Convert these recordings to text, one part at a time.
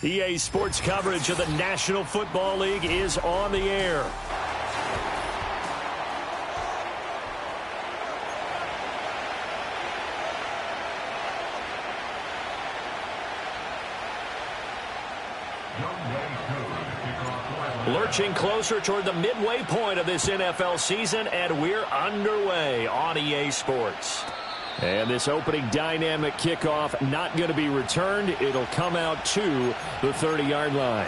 EA Sports coverage of the National Football League is on the air. Lurching closer toward the midway point of this NFL season, and we're underway on EA Sports. And this opening dynamic kickoff not going to be returned. It'll come out to the 30-yard line.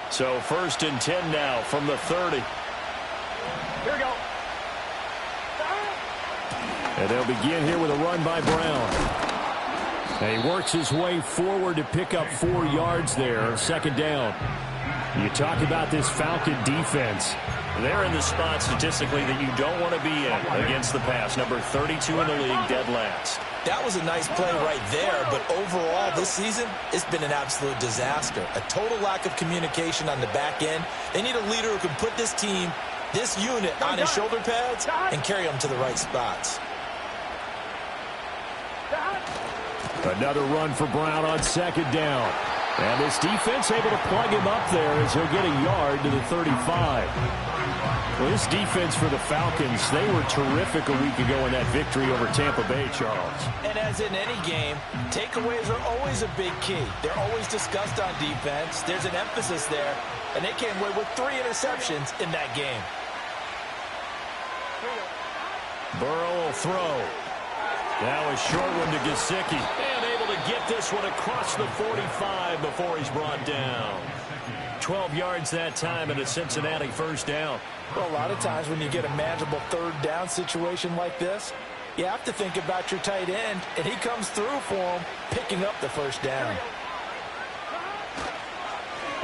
So 1st and 10 now from the 30. Here we go. And they'll begin here with a run by Brown. And he works his way forward to pick up 4 yards there. 2nd down. You talk about this Falcon defense. They're in the spot statistically that you don't want to be in against the pass. Number 32 in the league, dead last. That was a nice play right there, but overall this season, it's been an absolute disaster. A total lack of communication on the back end. They need a leader who can put this team, this unit on his shoulder pads and carry them to the right spots. Another run for Brown on 2nd down. And this defense able to plug him up there as he'll get a yard to the 35. Well, this defense for the Falcons, they were terrific a week ago in that victory over Tampa Bay, Charles. And as in any game, takeaways are always a big key. They're always discussed on defense. There's an emphasis there, and they came away with 3 interceptions in that game. Burrow will throw. Now a short one to Gesicki. And able to get this one across the 45 before he's brought down. 12 yards that time and a Cincinnati 1st down. Well, a lot of times when you get a manageable 3rd down situation like this, you have to think about your tight end, and he comes through for him, picking up the 1st down.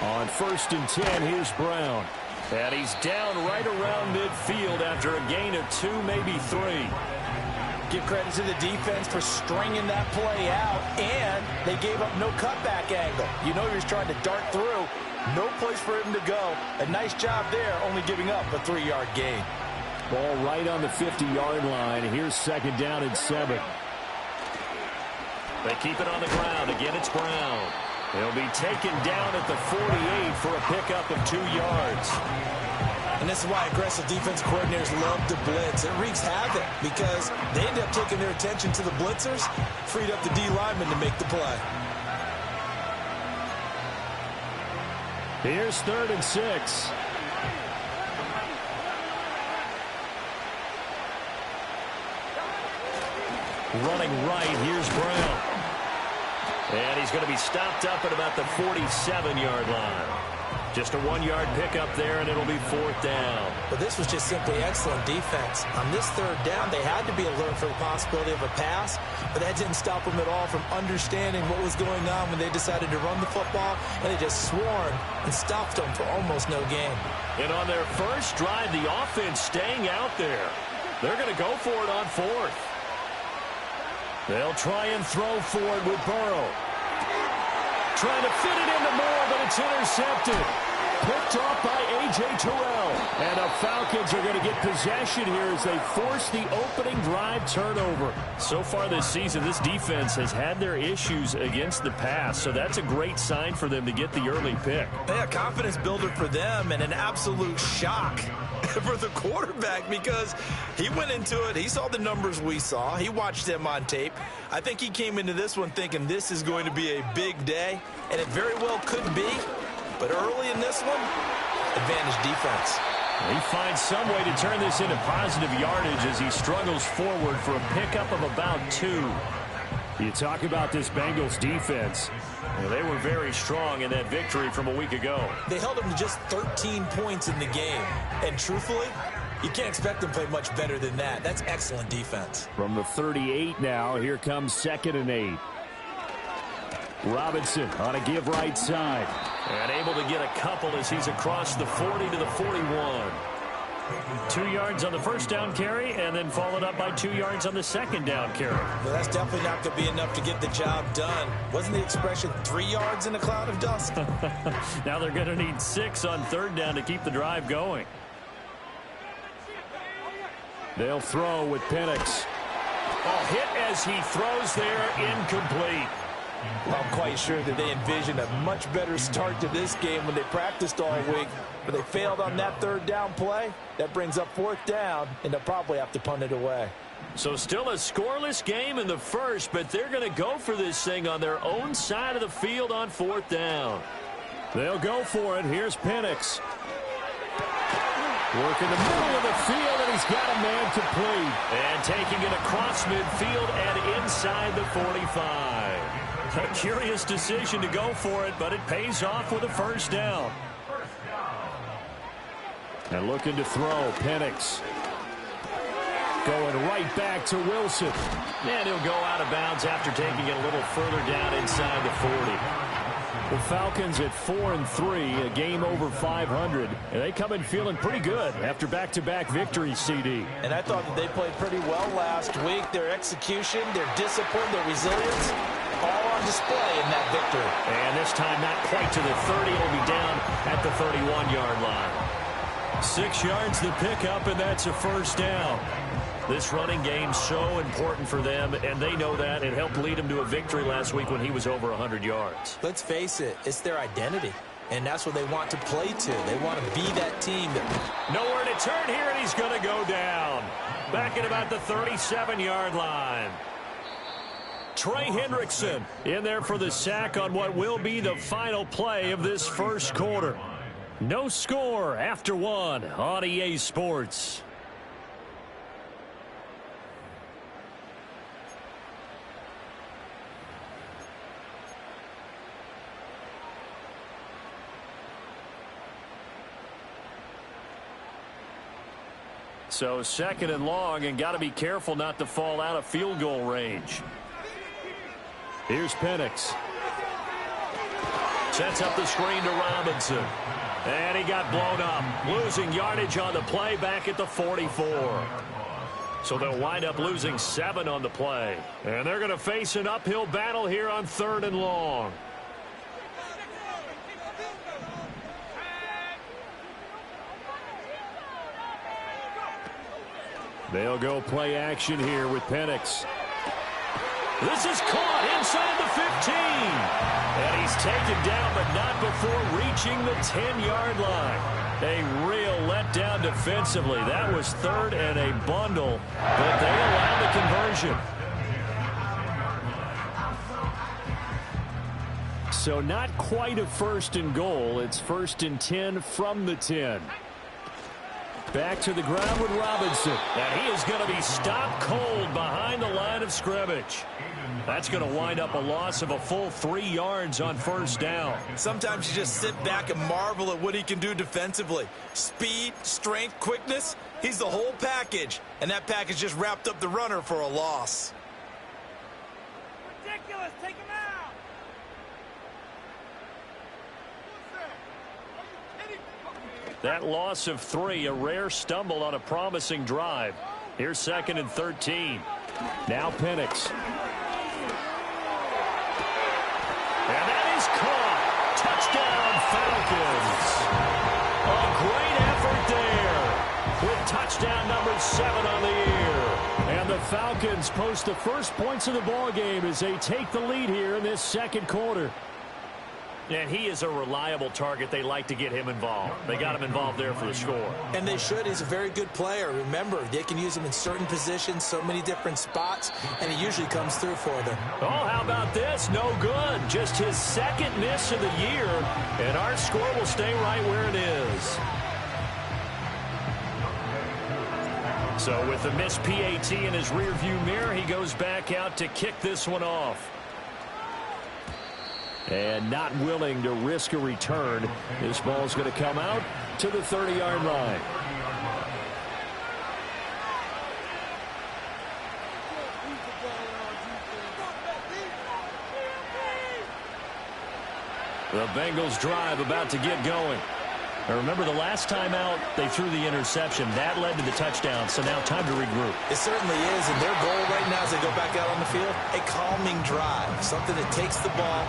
On 1st and 10, here's Brown. And he's down right around midfield after a gain of 2, maybe 3. Give credit to the defense for stringing that play out, and they gave up no cutback angle. You know he was trying to dart through. No place for him to go. A nice job there, only giving up a 3-yard gain. Ball right on the 50-yard line. Here's 2nd down and 7. They keep it on the ground. Again, it's Brown. He'll be taken down at the 48 for a pickup of 2 yards. And this is why aggressive defense coordinators love to blitz. It wreaks havoc because they end up taking their attention to the blitzers, freed up the D lineman to make the play. Here's 3rd and 6. Running right, here's Brown. And he's going to be stopped up at about the 47-yard line. Just a 1-yard pickup there, and it'll be 4th down. But this was just simply excellent defense. On this 3rd down, they had to be alert for the possibility of a pass, but that didn't stop them at all from understanding what was going on when they decided to run the football, and they just swarmed and stopped them for almost no gain. And on their first drive, the offense staying out there. They're going to go for it on 4th. They'll try and throw for it with Burrow. Trying to fit it into Moore, but it's intercepted. Picked off by A.J. Terrell. And the Falcons are going to get possession here as they force the opening drive turnover. So far this season, this defense has had their issues against the pass, so that's a great sign for them to get the early pick. Yeah, confidence builder for them and an absolute shock for the quarterback because he went into it. He saw the numbers we saw. He watched them on tape. I think he came into this one thinking this is going to be a big day, and it very well could be. But early in this one, advantage defense. He finds some way to turn this into positive yardage as he struggles forward for a pickup of about 2. You talk about this Bengals defense. Well, they were very strong in that victory from a week ago. They held them to just 13 points in the game. And truthfully, you can't expect them to play much better than that. That's excellent defense. From the 38 now, here comes 2nd and 8. Robinson on a give right side. And able to get a couple as he's across the 40 to the 41. 2 yards on the first down carry, and then followed up by 2 yards on the second down carry. Well, that's definitely not going to be enough to get the job done. Wasn't the expression 3 yards in a cloud of dust? Now they're going to need 6 on third down to keep the drive going. They'll throw with Penix. A hit as he throws there, incomplete. I'm quite sure that they envisioned a much better start to this game when they practiced all week. But they failed on that third down play. That brings up fourth down, and they'll probably have to punt it away. So still a scoreless game in the first, but they're going to go for this thing on their own side of the field on fourth down. They'll go for it. Here's Penix. Work in the middle of the field, and he's got a man complete. And taking it across midfield and inside the 45. A curious decision to go for it, but it pays off with a first down. And looking to throw, Penix. Going right back to Wilson. And he'll go out of bounds after taking it a little further down inside the 40. The Falcons at 4-3, a game over 500, and they come in feeling pretty good after back-to-back victories, CD. And I thought that they played pretty well last week. Their execution, their discipline, their resilience, all on display in that victory. And this time not quite to the 30. It'll be down at the 31-yard line. 6 yards the pickup, and that's a first down. This running game so important for them, and they know that. It helped lead them to a victory last week when he was over 100 yards. Let's face it, it's their identity, and that's what they want to play to. They want to be that team. Nowhere to turn here, and he's going to go down. Back at about the 37-yard line. Trey Hendrickson in there for the sack on what will be the final play of this first quarter. No score after one on EA Sports. So second and long, and got to be careful not to fall out of field goal range. Here's Penix. Sets up the screen to Robinson. And he got blown up. Losing yardage on the play back at the 44. So they'll wind up losing 7 on the play. And they're going to face an uphill battle here on third and long. They'll go play action here with Penix. This is caught inside the 15. And he's taken down, but not before reaching the 10-yard line. A real letdown defensively. That was third and a bundle, but they allowed the conversion. So not quite a first and goal. It's first and 10 from the 10. Back to the ground with Robinson. And he is going to be stopped cold behind the line of scrimmage. That's going to wind up a loss of a full 3 yards on first down. Sometimes you just sit back and marvel at what he can do defensively. Speed, strength, quickness. He's the whole package. And that package just wrapped up the runner for a loss. Ridiculous. Take him out. That loss of 3, a rare stumble on a promising drive. Here's second and 13. Now Penix. And that is caught. Touchdown, Falcons. A great effort there with touchdown number 7 on the year. And the Falcons post the first points of the ball game as they take the lead here in this second quarter. And he is a reliable target. They like to get him involved. They got him involved there for the score. And they should. He's a very good player. Remember, they can use him in certain positions, so many different spots, and he usually comes through for them. Oh, how about this? No good. Just his second miss of the year, and our score will stay right where it is. So with the missed PAT in his rearview mirror, he goes back out to kick this one off. And not willing to risk a return. This ball's going to come out to the 30-yard line. The Bengals drive about to get going. Now remember, the last time out, they threw the interception. That led to the touchdown, so now time to regroup. It certainly is, and their goal right now as they go back out on the field, a calming drive, something that takes the ball,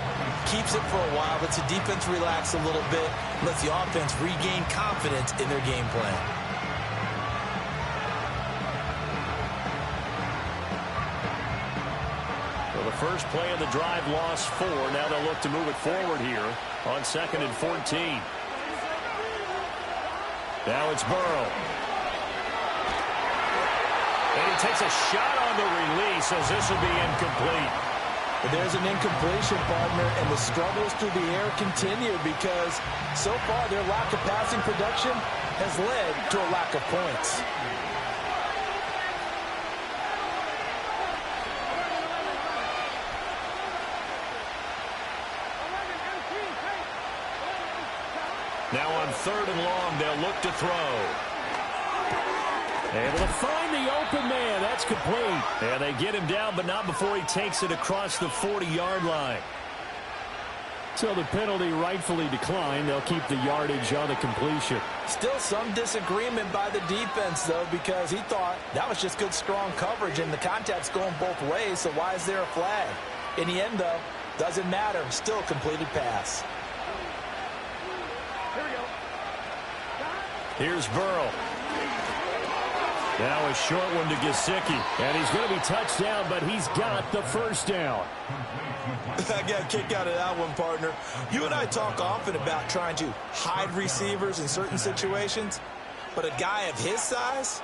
keeps it for a while, lets the defense relax a little bit, lets the offense regain confidence in their game plan. Well, the first play of the drive lost 4. Now they'll look to move it forward here on 2nd and 14. Now it's Burrow. And he takes a shot on the release as this will be incomplete. But there's an incompletion, partner, and the struggles through the air continue because so far their lack of passing production has led to a lack of points. Now on 3rd and long, they'll look to throw. Able to find the open man. That's complete. And they get him down, but not before he takes it across the 40-yard line. So the penalty rightfully declined. They'll keep the yardage on the completion. Still some disagreement by the defense, though, because he thought that was just good, strong coverage, and the contact's going both ways, so why is there a flag? In the end, though, doesn't matter. Still completed pass. Here's Burrow. Now a short one to Gesicki. And he's going to be touched down, but he's got the first down. I got a kick out of that one, partner. You and I talk often about trying to hide receivers in certain situations, but a guy of his size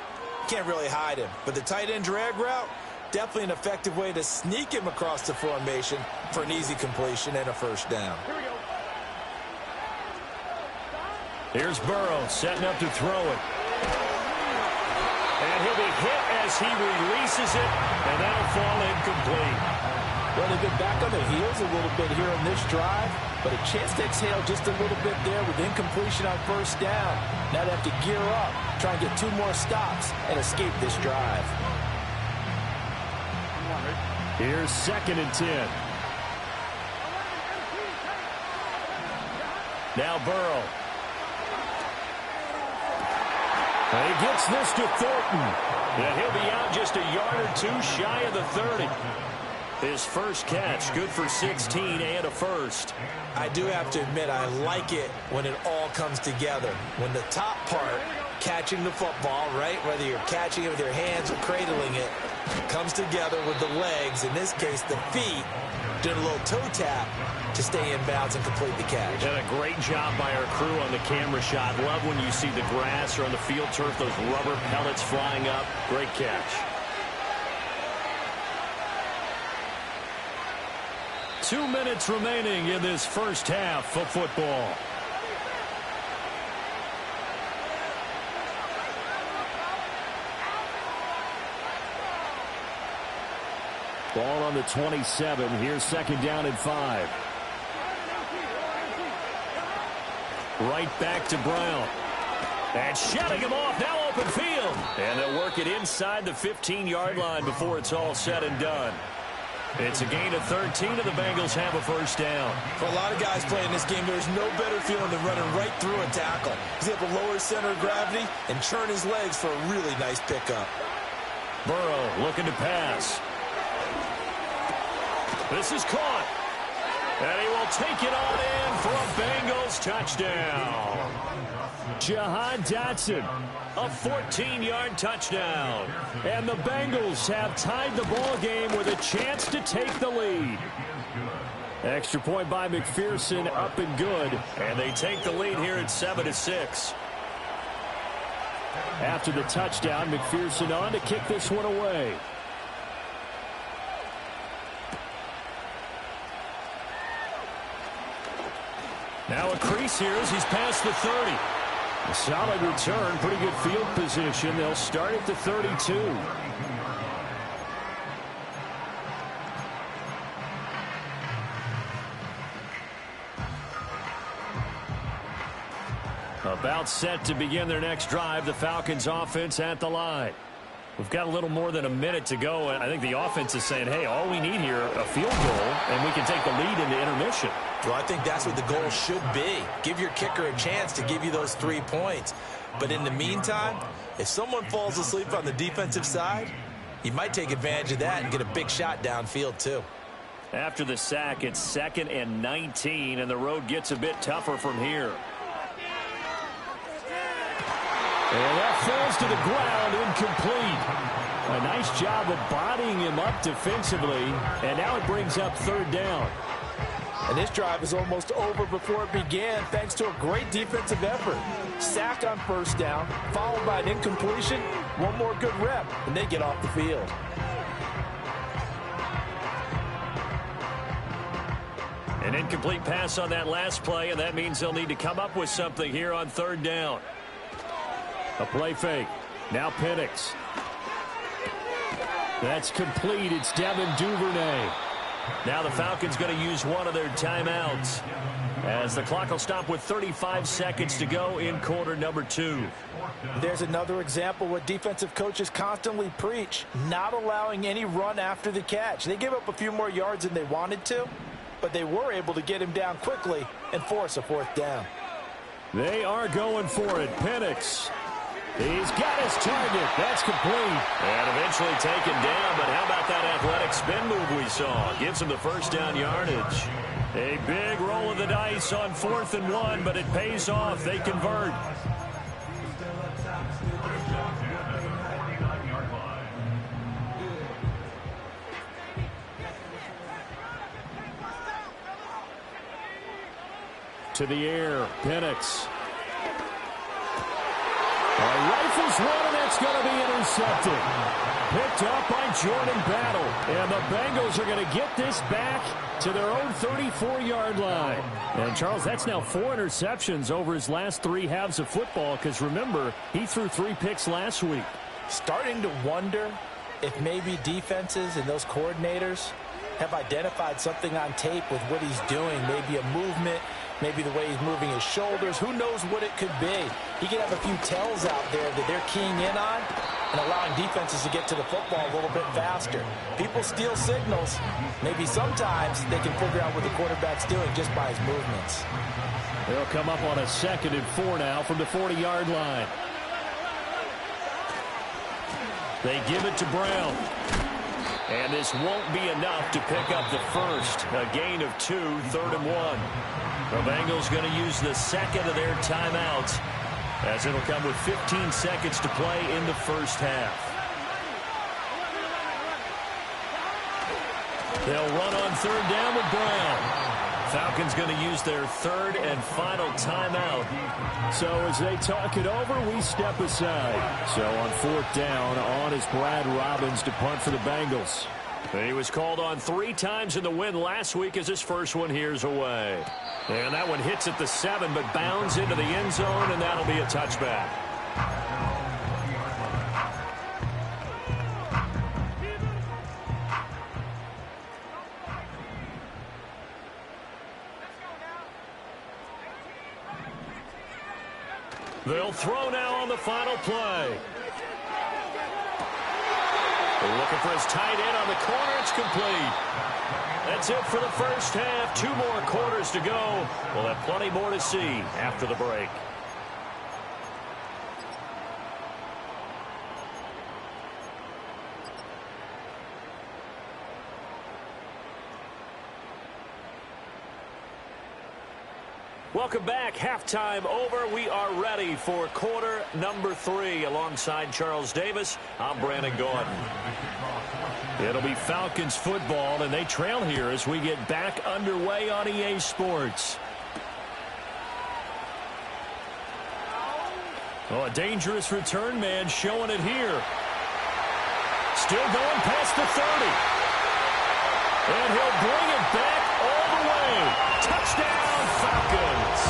can't really hide him. But the tight end drag route, definitely an effective way to sneak him across the formation for an easy completion and a first down. Here's Burrow setting up to throw it. And he'll be hit as he releases it, and that'll fall incomplete. Well, they've been back on their heels a little bit here on this drive, but a chance to exhale just a little bit there with incompletion on first down. Now they have to gear up, try and get 2 more stops, and escape this drive. Here's 2nd and 10. Now Burrow. And he gets this to Thornton. And he'll be out just a yard or 2 shy of the 30. His first catch, good for 16 and a first. I do have to admit, I like it when it all comes together. When the top part, catching the football, right, whether you're catching it with your hands or cradling it, comes together with the legs, in this case the feet, did a little toe tap to stay in bounds and complete the catch. And a great job by our crew on the camera shot. Love when you see the grass or on the field turf, those rubber pellets flying up. Great catch. 2 minutes remaining in this first half of football. Ball on the 27. Here's 2nd down and 5. Right back to Brown. And shutting him off, now open field. And they'll work it inside the 15-yard line before it's all said and done. It's a gain of 13, and the Bengals have a first down. For a lot of guys playing this game, there's no better feeling than running right through a tackle. He's able to lower his center of gravity and churn his legs for a really nice pickup. Burrow looking to pass. This is caught. And he will take it on in for a Bengals touchdown. Jahan Dotson, a 14-yard touchdown. And the Bengals have tied the ball game with a chance to take the lead. Extra point by McPherson, up and good. And they take the lead here at 7-6. After the touchdown, McPherson on to kick this one away. Now a crease here as he's past the 30. A solid return, pretty good field position. They'll start at the 32. About set to begin their next drive, the Falcons offense at the line. We've got a little more than a minute to go, and I think the offense is saying, hey, all we need here, a field goal, and we can take the lead into intermission. Well, I think that's what the goal should be. Give your kicker a chance to give you those 3 points. But in the meantime, if someone falls asleep on the defensive side, you might take advantage of that and get a big shot downfield too. After the sack, it's 2nd and 19, and the road gets a bit tougher from here. And that falls to the ground, incomplete. A nice job of bodying him up defensively, and now it brings up 3rd down. And this drive is almost over before it began thanks to a great defensive effort. Sack on 1st down, followed by an incompletion, one more good rep, and they get off the field. An incomplete pass on that last play, and that means they'll need to come up with something here on 3rd down. A play fake. Now Penix. That's complete. It's Devin Duvernay. Now the Falcons going to use one of their timeouts as the clock will stop with 35 seconds to go in quarter number 2. There's another example what defensive coaches constantly preach, not allowing any run after the catch. They gave up a few more yards than they wanted to, but they were able to get him down quickly and force a 4th down. They are going for it. Penix. He's got his target. That's complete. And eventually taken down, but how about that athletic spin move we saw? Gives him the 1st down yardage. A big roll of the dice on 4th and 1, but it pays off. They convert. To the air, Penix. Rifles one, and that's going to be intercepted. Picked up by Jordan Battle. And the Bengals are going to get this back to their own 34-yard line. And, Charles, that's now 4 interceptions over his last 3 halves of football because, remember, he threw 3 picks last week. Starting to wonder if maybe defenses and those coordinators have identified something on tape with what he's doing, maybe a movement, maybe the way he's moving his shoulders. Who knows what it could be? He could have a few tells out there that they're keying in on and allowing defenses to get to the football a little bit faster. People steal signals. Maybe sometimes they can figure out what the quarterback's doing just by his movements. They'll come up on a 2nd and 4 now from the 40-yard line. They give it to Brown. And this won't be enough to pick up the 1st. A gain of 2, 3rd and 1. The Bengals going to use the 2nd of their timeouts as it'll come with 15 seconds to play in the 1st half. They'll run on 3rd down with Brown. Falcons going to use their 3rd and final timeout. So as they talk it over, we step aside. So on 4th down, on is Brad Robbins to punt for the Bengals. And he was called on 3 times in the win last week as his first one here's away. And that one hits at the 7, but bounds into the end zone, and that'll be a touchback. They'll throw now on the final play. They're looking for his tight end on the corner. It's complete. That's it for the 1st half. 2 more quarters to go. We'll have plenty more to see after the break. Welcome back. Halftime over. We are ready for quarter number 3. Alongside Charles Davis, I'm Brandon Gordon. It'll be Falcons football, and they trail here as we get back underway on EA Sports. Oh, a dangerous return man showing it here. Still going past the 30. And he'll bring it back all the way. Touchdown, Falcons.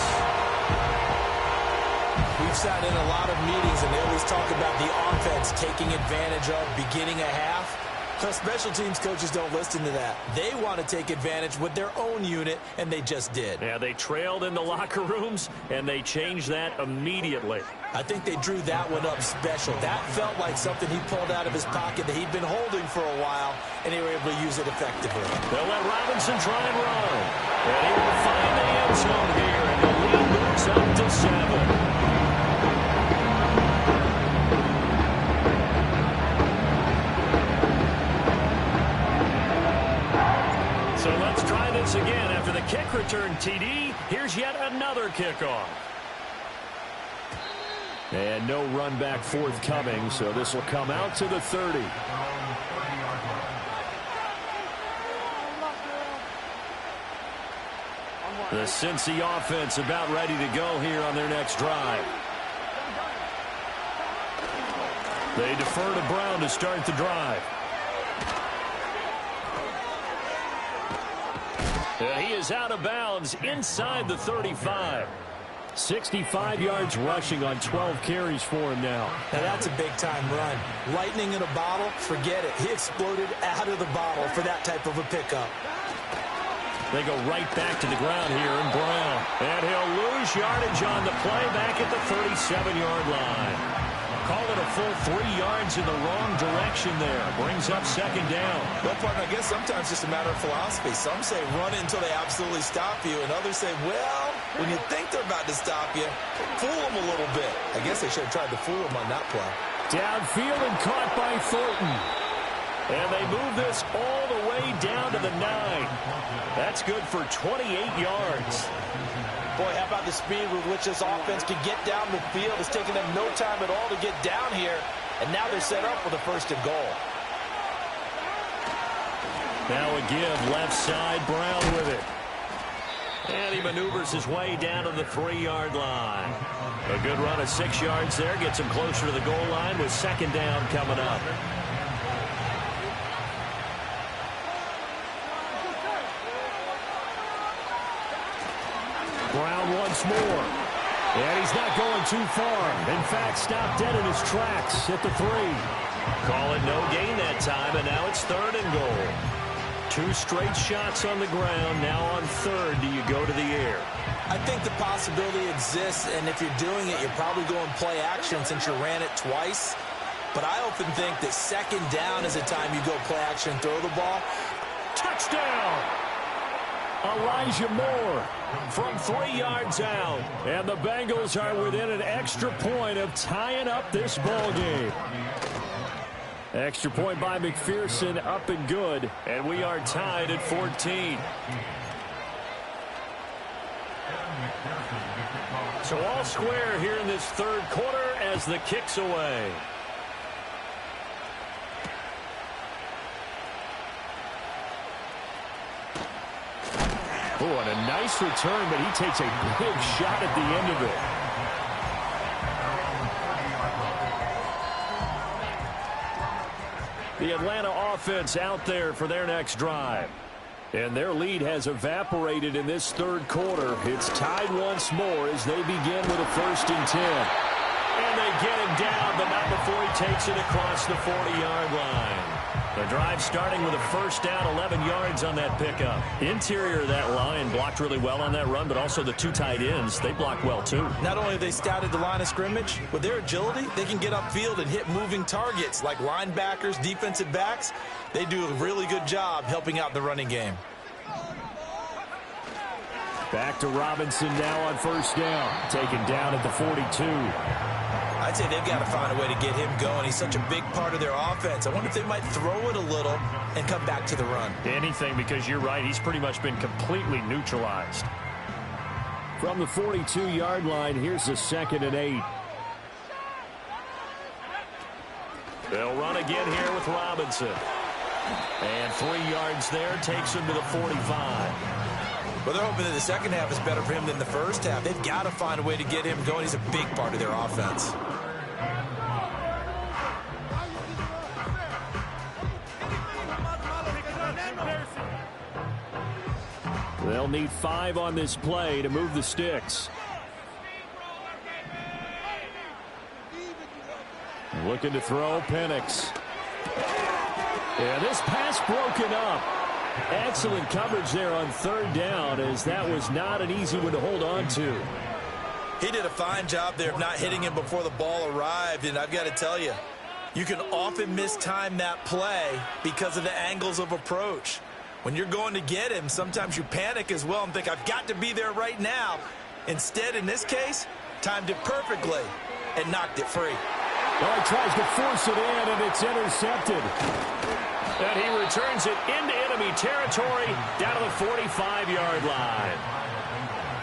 We've sat in a lot of meetings, and they always talk about the offense taking advantage of beginning a half. So special teams coaches don't listen to that. They want to take advantage with their own unit, and they just did. Yeah, they trailed in the locker rooms, and they changed that immediately. I think they drew that one up special. That felt like something he pulled out of his pocket that he'd been holding for a while, and they were able to use it effectively. They'll let Robinson try and run. And he will find the end zone here, and the lead moves up to 7. So let's try this again. After the kick return TD, here's yet another kickoff. And no run back forthcoming, so this will come out to the 30. The Cincy offense about ready to go here on their next drive. They defer to Brown to start the drive. He is out of bounds inside the 35. 65 yards rushing on 12 carries for him now. Now that's a big-time run. Lightning in a bottle, forget it. He exploded out of the bottle for that type of a pickup. They go right back to the ground here in Brown. And he'll lose yardage on the play back at the 37-yard line. Call it a full 3 yards in the wrong direction there. Brings up second down. Well, partner, I guess sometimes it's just a matter of philosophy. Some say run it until they absolutely stop you, and others say, well, when you think they're about to stop you, fool them a little bit. I guess they should have tried to fool them on that play. Downfield and caught by Thornton. And they move this all the way down to the 9. That's good for 28 yards. Boy, how about the speed with which this offense can get down the field? It's taken them no time at all to get down here, and now they're set up for the first and goal. Now a give, left side, Brown with it. And he maneuvers his way down to the 3-yard line. A good run of 6 yards there gets him closer to the goal line with second down coming up. Brown once more. And he's not going too far. In fact, stopped dead in his tracks at the 3. Call it no gain that time, and now it's third and goal. 2 straight shots on the ground. Now on third, do you go to the air? I think the possibility exists, and if you're doing it, you're probably going play action since you ran it twice. But I often think that second down is the time you go play action, throw the ball. Touchdown! Elijah Moore from 3 yards out. And the Bengals are within an extra point of tying up this ball game. Extra point by McPherson, up and good. And we are tied at 14. So all square here in this third quarter as the kick's away. Oh, and a nice return, but he takes a big shot at the end of it. The Atlanta offense out there for their next drive. And their lead has evaporated in this third quarter. It's tied once more as they begin with a 1st and 10. And they get him down, but not before he takes it across the 40-yard line. The drive starting with a first down, 11 yards on that pickup. Interior of that line blocked really well on that run, but also the 2 tight ends, they blocked well too. Not only have they scouted the line of scrimmage, with their agility, they can get upfield and hit moving targets like linebackers, defensive backs. They do a really good job helping out the running game. Back to Robinson now on first down. Taken down at the 42. I'd say they've got to find a way to get him going. He's such a big part of their offense. I wonder if they might throw it a little and come back to the run. Anything, because you're right. He's pretty much been completely neutralized. From the 42-yard line, here's the 2nd and 8. They'll run again here with Robinson. And 3 yards there takes him to the 45. Well, they're hoping that the second half is better for him than the first half. They've got to find a way to get him going. He's a big part of their offense. They'll need 5 on this play to move the sticks. Looking to throw, Penix. Yeah, this pass broken up. Excellent coverage there on third down, as that was not an easy one to hold on to. He did a fine job there of not hitting him before the ball arrived, and I've got to tell you, you can often mistime that play because of the angles of approach. When you're going to get him, sometimes you panic as well and think, I've got to be there right now. Instead, in this case, timed it perfectly and knocked it free. Well, he tries to force it in, and it's intercepted. And he returns it into enemy territory down to the 45-yard line.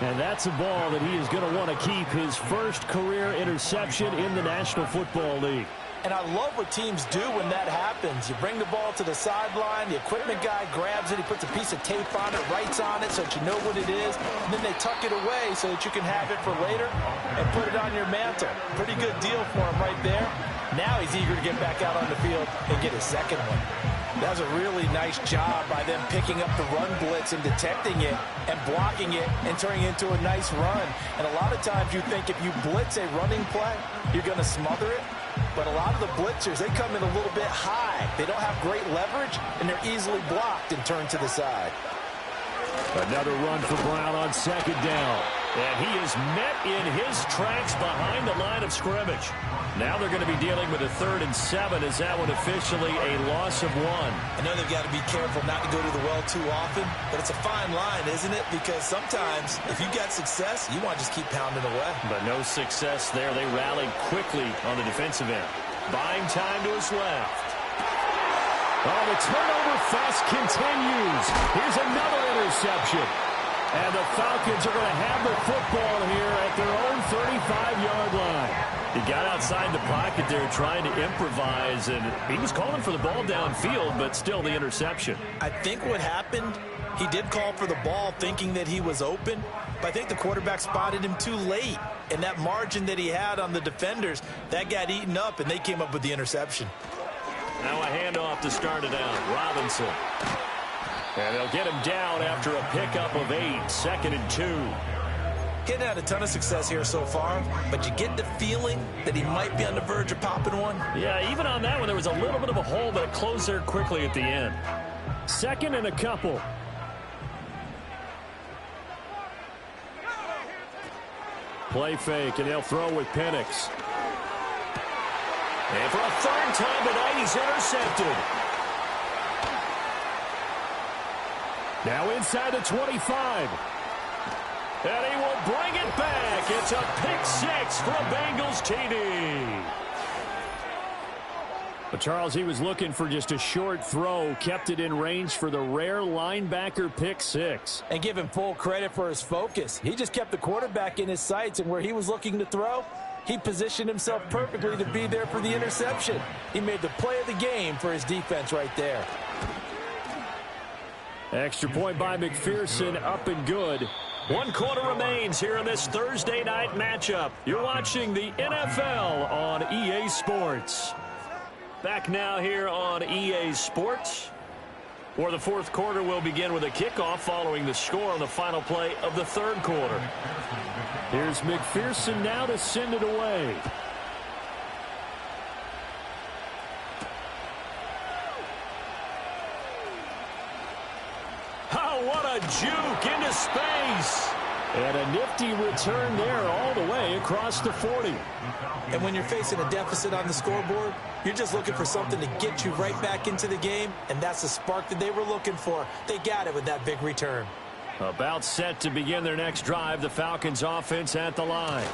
And that's a ball that he is going to want to keep, his first career interception in the National Football League. And I love what teams do when that happens. You bring the ball to the sideline, the equipment guy grabs it, he puts a piece of tape on it, writes on it so that you know what it is, and then they tuck it away so that you can have it for later and put it on your mantle. Pretty good deal for him right there. Now he's eager to get back out on the field and get his second one. That was a really nice job by them picking up the run blitz and detecting it and blocking it and turning it into a nice run. And a lot of times you think if you blitz a running play, you're going to smother it. But a lot of the blitzers, they come in a little bit high. They don't have great leverage, and they're easily blocked and turned to the side. Another run for Brown on second down. And he is met in his tracks behind the line of scrimmage. Now they're going to be dealing with a 3rd and 7 as that one officially a loss of 1. I know they've got to be careful not to go to the well too often, but it's a fine line, isn't it? Because sometimes if you've got success, you want to just keep pounding away. But no success there. They rallied quickly on the defensive end. Buying time to his left. Oh, the turnover fest continues. Here's another interception. And the Falcons are going to have the football here at their own 35-yard line. He got outside the pocket there trying to improvise, and he was calling for the ball downfield, but still the interception. I think what happened, he did call for the ball thinking that he was open, but I think the quarterback spotted him too late. And that margin that he had on the defenders, that got eaten up, and they came up with the interception. Now a handoff to start it out. Robinson. And they'll get him down after a pickup of 8, 2nd and 2. He hadn't had a ton of success here so far, but you get the feeling that he might be on the verge of popping one. Yeah, even on that one, there was a little bit of a hole, but it closed there quickly at the end. 2nd and a couple. Play fake, and they'll throw with Penix. And for a 3rd time tonight, he's intercepted. Now inside the 25. And he will bring it back. It's a pick 6 for a Bengals TD. But Charles, he was looking for just a short throw, kept it in range for the rare linebacker pick 6. And give him full credit for his focus. He just kept the quarterback in his sights, and where he was looking to throw, he positioned himself perfectly to be there for the interception. He made the play of the game for his defense right there. Extra point by McPherson, up and good. 1 quarter remains here in this Thursday night matchup. You're watching the NFL on EA Sports. Back now here on EA Sports, where the 4th quarter will begin with a kickoff following the score on the final play of the 3rd quarter. Here's McPherson now to send it away. Oh, what a juke into space. And a nifty return there all the way across the 40. And when you're facing a deficit on the scoreboard, you're just looking for something to get you right back into the game, and that's the spark that they were looking for. They got it with that big return. About set to begin their next drive, the Falcons offense at the line.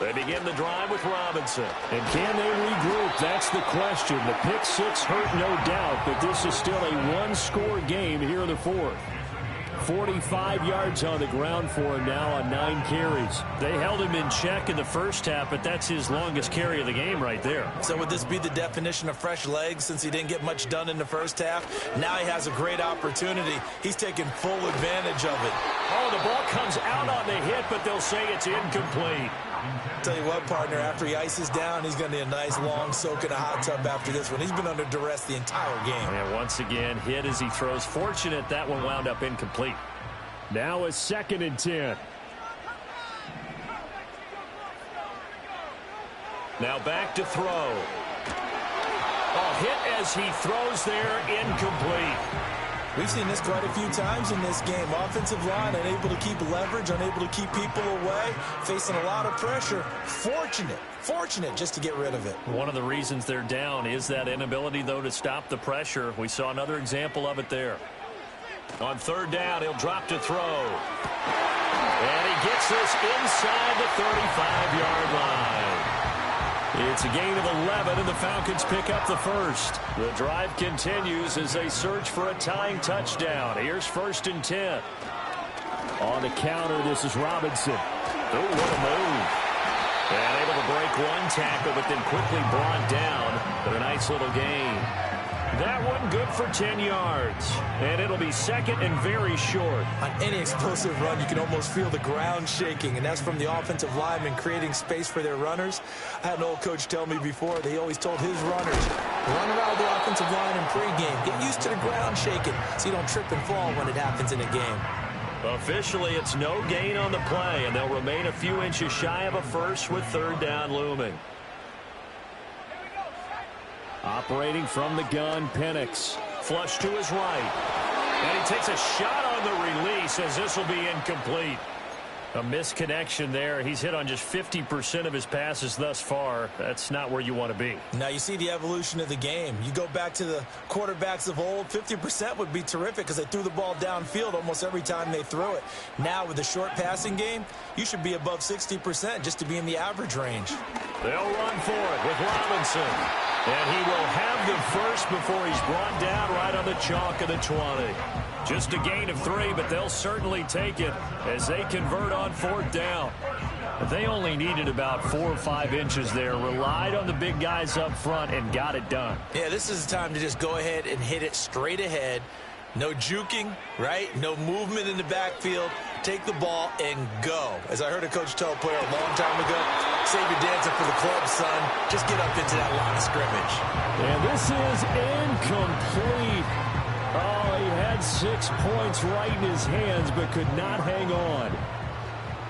They begin the drive with Robinson. And can they regroup? That's the question. The pick 6 hurt, no doubt, but this is still a one-score game here in the 4th. 45 yards on the ground for him now on 9 carries. They held him in check in the first half, but that's his longest carry of the game right there. So would this be the definition of fresh legs since he didn't get much done in the first half? Now he has a great opportunity. He's taking full advantage of it. Oh, the ball comes out on the hit, but they'll say it's incomplete. Tell you what, partner, after he ices down, he's going to need a nice long soak in a hot tub after this one. He's been under duress the entire game. And once again, hit as he throws. Fortunate that one wound up incomplete. Now a 2nd and 10. Now back to throw. A hit as he throws there, incomplete. We've seen this quite a few times in this game. Offensive line unable to keep leverage, unable to keep people away, facing a lot of pressure. Fortunate just to get rid of it. One of the reasons they're down is that inability, though, to stop the pressure. We saw another example of it there. On third down, he'll drop to throw. And he gets this inside the 35-yard line. It's a gain of 11, and the Falcons pick up the first. The drive continues as they search for a tying touchdown. Here's 1st and 10. On the counter, this is Robinson. Oh, what a move. And able to break one tackle, but then quickly brought down. But a nice little gain. That one good for 10 yards. And it'll be second and very short. On any explosive run, you can almost feel the ground shaking, and that's from the offensive linemen creating space for their runners. I had an old coach tell me before, they always told his runners, run around the offensive line in pregame. Get used to the ground shaking so you don't trip and fall when it happens in a game. Officially, it's no gain on the play, and they'll remain a few inches shy of a first with third down looming. Operating from the gun, Penix. Flush to his right. And he takes a shot on the release as this will be incomplete. A misconnection there. He's hit on just 50% of his passes thus far. That's not where you want to be. Now you see the evolution of the game. You go back to the quarterbacks of old, 50% would be terrific because they threw the ball downfield almost every time they throw it. Now with the short passing game, you should be above 60% just to be in the average range. They'll run for it with Robinson. And he will have the first before he's brought down right on the chalk of the 20. Just a gain of 3, but they'll certainly take it as they convert on fourth down. They only needed about 4 or 5 inches there, relied on the big guys up front, and got it done. Yeah, this is the time to just go ahead and hit it straight ahead. No juking, right? No movement in the backfield. Take the ball and go. As I heard a coach tell a player a long time ago, save your dancing for the club, son. Just get up into that line of scrimmage. And this is incomplete. Oh, he had 6 points right in his hands, but could not hang on.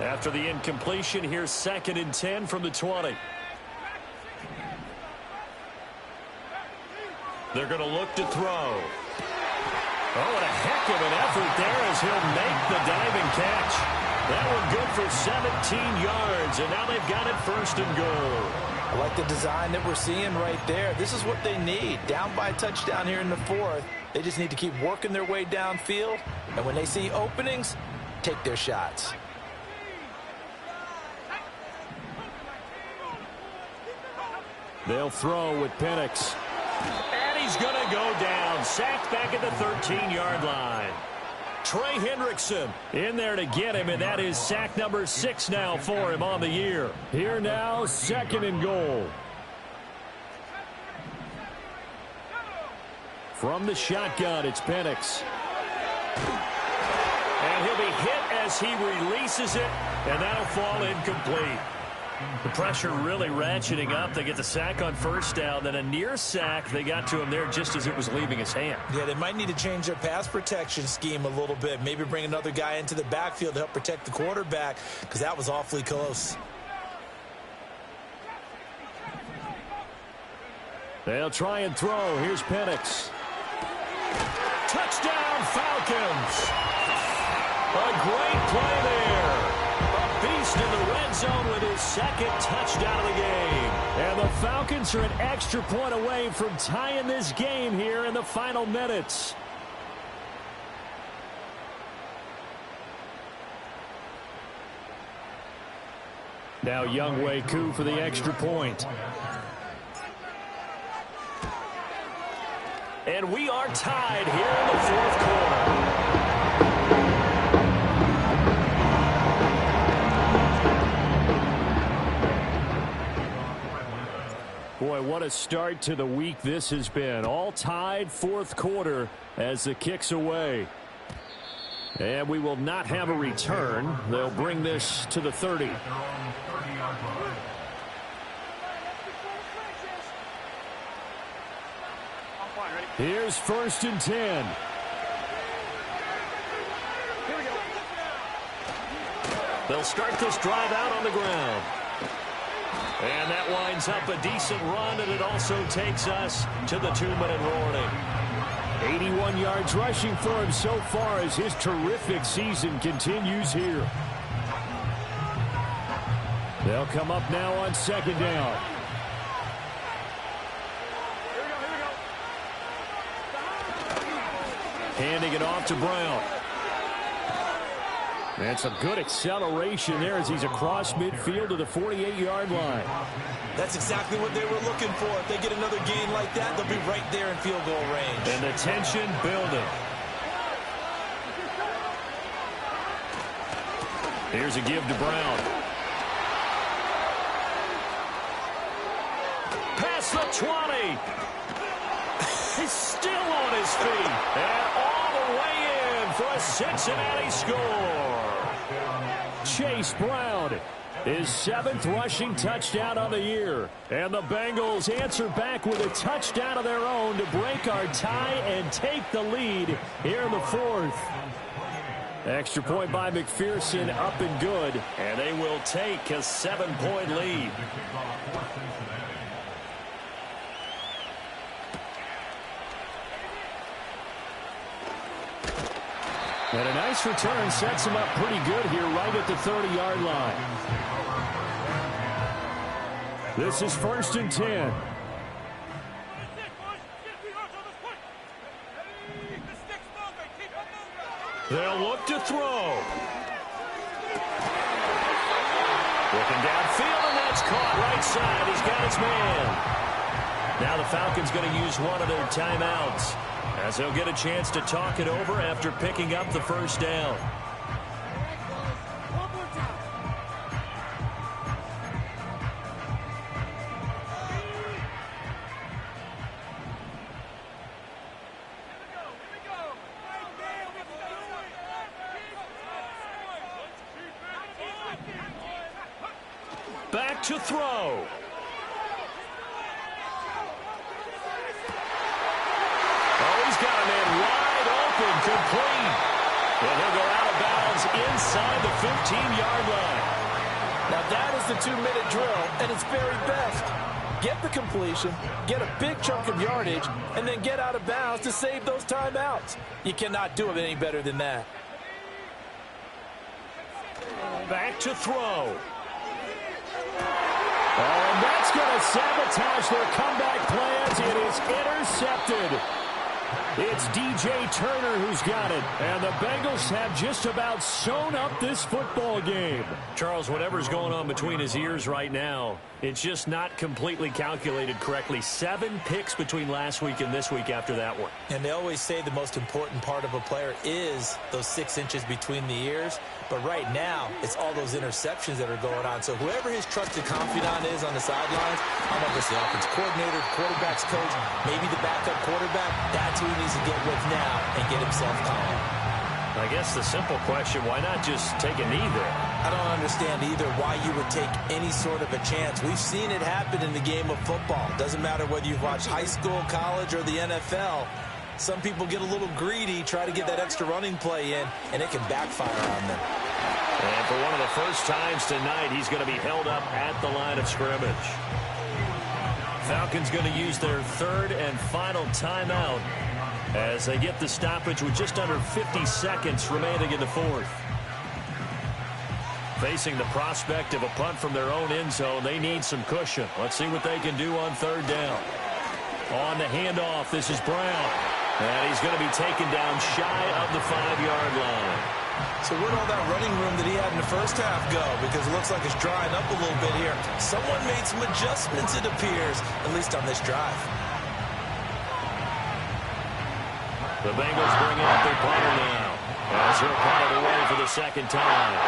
After the incompletion, here's 2nd and 10 from the 20. They're going to look to throw. Oh, what a heck of an effort there as he'll make the diving catch. That one good for 17 yards, and now they've got it 1st and goal. I like the design that we're seeing right there. This is what they need. Down by a touchdown here in the 4th. They just need to keep working their way downfield, and when they see openings, take their shots. They'll throw with Penix. And he's going to go down. Sacked back at the 13-yard line. Trey Hendrickson in there to get him, and that is sack number 6 now for him on the year. Here now, 2nd and goal. From the shotgun, it's Penix. And he'll be hit as he releases it, and that'll fall incomplete. The pressure really ratcheting up. They get the sack on 1st down, then a near sack. They got to him there just as it was leaving his hand. Yeah, they might need to change their pass protection scheme a little bit. Maybe bring another guy into the backfield to help protect the quarterback, because that was awfully close. They'll try and throw. Here's Penix. Touchdown, Falcons. A great play there. A beast in the red zone with his 2nd touchdown of the game. And the Falcons are an extra point away from tying this game here in the final minutes. Now Younghoe Koo for the extra point. And we are tied here in the 4th quarter. Boy, what a start to the week this has been. All tied 4th quarter as the kick's away. And we will not have a return. They'll bring this to the 30. Here's 1st and 10. They'll start this drive out on the ground. And that winds up a decent run, and it also takes us to the 2-minute warning. 81 yards rushing for him so far as his terrific season continues here. They'll come up now on 2nd down. Handing it off to Brown. And some good acceleration there as he's across midfield to the 48-yard line. That's exactly what they were looking for. If they get another gain like that, they'll be right there in field goal range. And the tension building. Here's a give to Brown. Past the 20. He's still on his feet. And all the way in for a Cincinnati score. Chase Brown, his 7th rushing touchdown on the year. And the Bengals answer back with a touchdown of their own to break our tie and take the lead here in the 4th. Extra point by McPherson, up and good. And they will take a 7-point lead. And a nice return sets him up pretty good here right at the 30-yard line. This is 1st and 10. They'll look to throw. Looking downfield, and that's caught right side. He's got his man. Now the Falcons going to use one of their timeouts, as they'll get a chance to talk it over after picking up the first down. Back to throw. He's got a man wide open, complete. And he'll go out of bounds inside the 15-yard line. Now that is the 2-minute drill at its very best. Get the completion, get a big chunk of yardage, and then get out of bounds to save those timeouts. You cannot do it any better than that. Back to throw. And that's going to sabotage their comeback plans. It is intercepted. It's DJ Turner who's got it. And the Bengals have just about sewn up this football game. Charles, whatever's going on between his ears right now, it's just not completely calculated correctly. 7 picks between last week and this week after that one. And they always say the most important part of a player is those 6 inches between the ears. But right now, it's all those interceptions that are going on. So whoever his trusted confidant is on the sidelines, I don't know if it's the offense coordinator, quarterback's coach, maybe the backup quarterback, that's who he needs to get with now and get himself calm. I guess the simple question, why not just take a knee there? I don't understand either why you would take any sort of a chance. We've seen it happen in the game of football. Doesn't matter whether you've watched high school, college, or the NFL. Some people get a little greedy, try to get that extra running play in, and it can backfire on them. And for one of the first times tonight, he's going to be held up at the line of scrimmage. Falcons going to use their 3rd and final timeout as they get the stoppage with just under 50 seconds remaining in the 4th. Facing the prospect of a punt from their own end zone, they need some cushion. Let's see what they can do on 3rd down. On the handoff, this is Brown. And he's going to be taken down shy of the 5-yard line. So where'd all that running room that he had in the first half go? Because it looks like it's drying up a little bit here. Someone made some adjustments, it appears, at least on this drive. The Bengals bring out their punter now, as he'll punt it away for the 2nd time.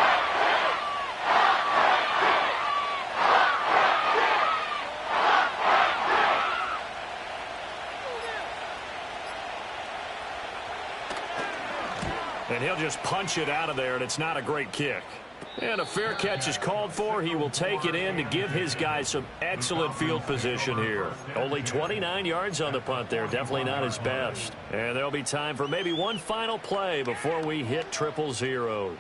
And he'll just punch it out of there, and it's not a great kick. And a fair catch is called for. He will take it in to give his guys some excellent field position here. Only 29 yards on the punt there. Definitely not his best. And there'll be time for maybe one final play before we hit 000.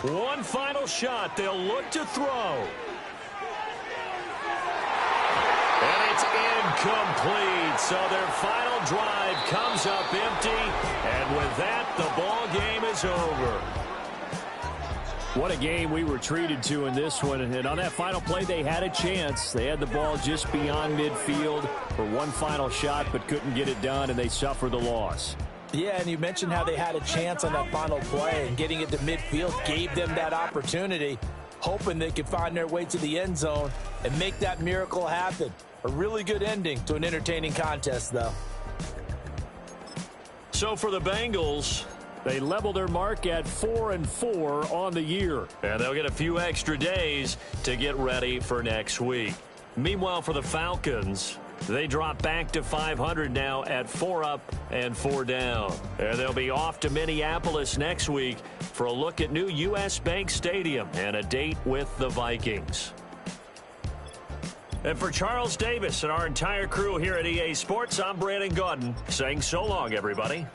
One final shot. They'll look to throw. It's incomplete. So their final drive comes up empty. And with that, the ball game is over. What a game we were treated to in this one. And on that final play, they had a chance. They had the ball just beyond midfield for one final shot, but couldn't get it done, and they suffered the loss. Yeah, and you mentioned how they had a chance on that final play, and getting it to midfield gave them that opportunity, hoping they could find their way to the end zone and make that miracle happen. A really good ending to an entertaining contest, though. So for the Bengals, they level their mark at 4-4 on the year. And they'll get a few extra days to get ready for next week. Meanwhile, for the Falcons, they drop back to 500 now at 4 up and 4 down. And they'll be off to Minneapolis next week for a look at new U.S. Bank Stadium and a date with the Vikings. And for Charles Davis and our entire crew here at EA Sports, I'm Brandon Gaudin saying so long, everybody.